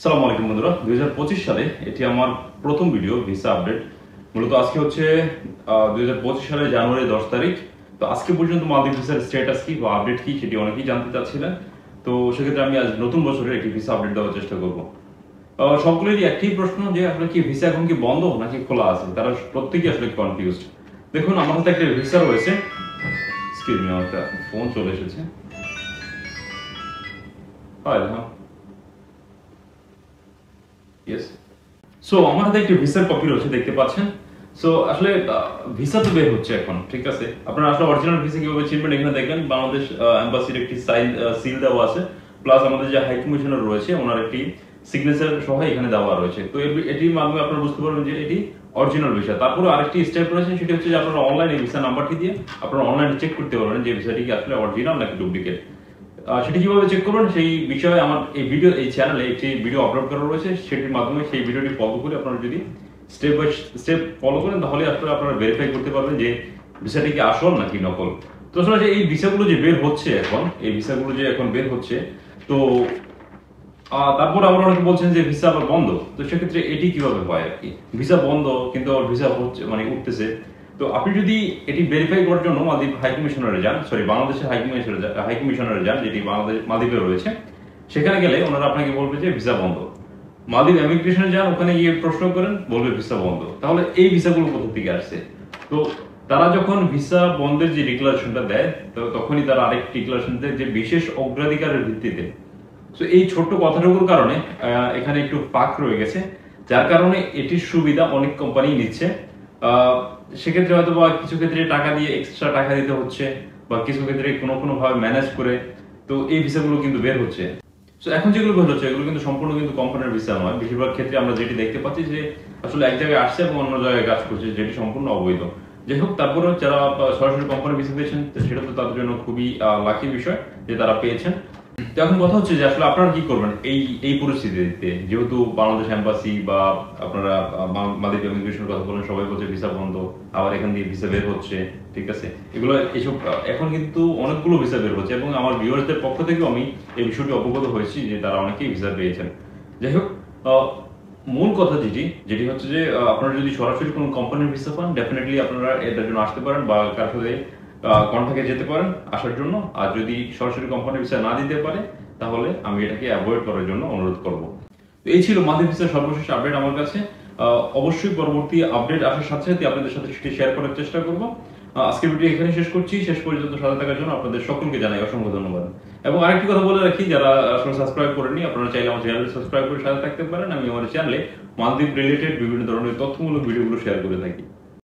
সালামু আলাইকুম বন্ধুরা, 2025 সালে এটি আমার প্রথম ভিডিও ভিসা আপডেট। মূলত আজকে হচ্ছে 2025 সালের জানুয়ারি 10 তারিখ। তো আজকে পর্যন্ত মালদ্বীপ ভিসার স্ট্যাটাস কি বা আপডেট কি সেটি অনেকেই জানতে চাচ্ছিলেন। তো সেক্ষেত্রে আমি আজ নতুন বছরের একটি ভিসা আপডেট দেওয়ার চেষ্টা করব। সকলেরই একটি প্রশ্ন যে আসলে কি ভিসা এখন কি বন্ধ নাকি খোলা আছে, তারা প্রত্যেকেই আসলে কনফিউজড। দেখুন, আমার হাতে একটা ভিসা রয়েছে। এক্সকিউজ মি, আমার একটা ফোন চলে এসেছে। হয় না, সো আমার হাতে একটি ভিসার কপি রয়েছে, দেখতে পাচ্ছেন। সো আসলে ভিসা তো বের হচ্ছে এখন, ঠিক আছে। আপনারা আসলে অরিজিনাল ভিসা কিভাবে চিনবেন, এখানে দেখেন বাংলাদেশ এম্বাসির একটি সিল দেওয়া আছে, প্লাস আমাদের যে হাই কমিশনার রয়েছে ওনার একটি সিগনেচার সহ এখানে দেওয়া রয়েছে। তো এটির মাধ্যমে আপনারা বুঝতে পারবেন যে এটি অরিজিনাল ভিসা। তারপরে আরেকটি স্টেপ রয়েছে, সেটি হচ্ছে যে আপনারা অনলাইনে ভিসা নাম্বারটি দিয়ে আপনারা অনলাইনে চেক করতে পারবেন যে ভিসাটি কি আসলে অরিজিনাল নাকি ডুপ্লিকেট। সেটি কিভাবে চেক করবেন সেই বিষয়ে আমার এই চ্যানেলে একটি ভিডিও আপলোড করা রয়েছে। সেটির মাধ্যমে সেই ভিডিওটি ফলো করে আপনারা যদি স্টেপ বাই স্টেপ ফলো করেন, তাহলে আসলে আপনারা ভেরিফাই করতে পারবেন যে ভিসাটি কি আসল নাকি নকল। তো আসলে এই ভিসাগুলো যে বের হচ্ছে এখন, এই ভিসাগুলো যে এখন বের হচ্ছে, তো তারপর আবার অনেকে বলছেন যে ভিসা আবার বন্ধ। তো সেক্ষেত্রে এটি কিভাবে হয় আর কি, ভিসা বন্ধ কিন্তু আবার ভিসা হচ্ছে, মানে উঠতেছে। তো আপনি যদি এটি ভেরিফাই করার জন্য মালদ্বীপ হাই কমিশনারে যান, বাংলাদেশের হাই কমিশনারে যান, যেটি মালদ্বীপে রয়েছে, সেখানে গেলে ওনারা আপনাকে বলবে যে ভিসা বন্ধ। মালদ্বীপ ইমিগ্রেশনে যান, ওখানে গিয়ে প্রশ্ন করেন, বলবে ভিসা বন্ধ। তাহলে এই ভিসাগুলো কোথা থেকে আসছে? তো তারা যখন ভিসা বন্ধের যে ডিক্লারেশনটা দেয়, তো তখনই তারা আরেকটি ডিক্লারেশন দেয় যে বিশেষ অগ্রাধিকারের ভিত্তিতে। তো এই ছোট্ট কথাটুকুর কারণে এখানে একটু ফাঁক রয়ে গেছে, যার কারণে এটির সুবিধা অনেক কোম্পানি নিচ্ছে। সেক্ষেত্রে হয়তো বা কিছু ক্ষেত্রে টাকা দিয়ে এক্সট্রা টাকা দিতে হচ্ছে, বা কিছু ক্ষেত্রে কোনো ভাবে ম্যানেজ করে তো এই ভিসাগুলো কিন্তু বের হচ্ছে। তো এখন যেগুলো বের হচ্ছে এগুলো কিন্তু সম্পূর্ণ কিন্তু কোম্পানির ভিসা নয়। বেশিরভাগ ক্ষেত্রে আমরা যেটি দেখতে পাচ্ছি যে আসলে এক জায়গায় আসছে এবং অন্য জায়গায় কাজ করছে, যেটি সম্পূর্ণ অবৈধ। যাই হোক, তারপরেও যারা সরাসরি কোম্পানির ভিসা পেয়েছেন সেটা তো তাদের জন্য খুবই লাকি বিষয় যে তারা পেয়েছেন। তো এখন কথা হচ্ছে যে আসলে আপনারা কি করবেন এই পরিস্থিতিতে, যেহেতু বাংলাদেশ এম্বাসি বা আপনারা মালদ্বীপ ইমিগ্রেশনের কথা বলেন, সবাই বলছে ভিসা বন্ধ, আবার এখান দিয়ে ভিসা বের হচ্ছে, ঠিক আছে। এইসব এখন কিন্তু অনেকগুলো ভিসা বের হচ্ছে, এবং আমার ভিউয়ারদের পক্ষ থেকেও আমি এই বিষয়টি অবগত হয়েছি যে তারা অনেকেই ভিসা পেয়েছেন। যাই হোক, মূল কথা যেটি হচ্ছে যে আপনারা যদি সরাসরি কোনো কোম্পানির ভিসা পান, ডেফিনেটলি আপনারা এটার জন্য আসতে পারেন বা কার সাথে কন্ট্যাক্টে যেতে পারেন আসার জন্য। আর যদি সরাসরি কোম্পানি ভিসা না দিতে পারে, তাহলে আমি এটাকে অ্যাভয়েড করার জন্য অনুরোধ করব। তো এই ছিল মালদ্বীপ ভিসার সর্বশেষ আপডেট আমার কাছে। অবশ্যই পরবর্তী আপডেট আসার সাথে সাথে আপনাদের সাথে সেটি শেয়ার করার চেষ্টা করব। আজকের ভিডিও এখানে শেষ করছি। শেষ পর্যন্ত সাথে থাকার জন্য আপনাদের সকলকে জানাই অসংখ্য ধন্যবাদ। এবং আরেকটি কথা বলে রাখি, যারা আসলে সাবস্ক্রাইব করেননি, আপনারা চাইলে আমার চ্যানেল সাবস্ক্রাইব করে সাথে থাকতে পারেন। আমি আমার চ্যানেলে মালদ্বীপ রিলেটেড বিভিন্ন ধরনের তথ্যমূলক ভিডিওগুলো শেয়ার করে থাকি।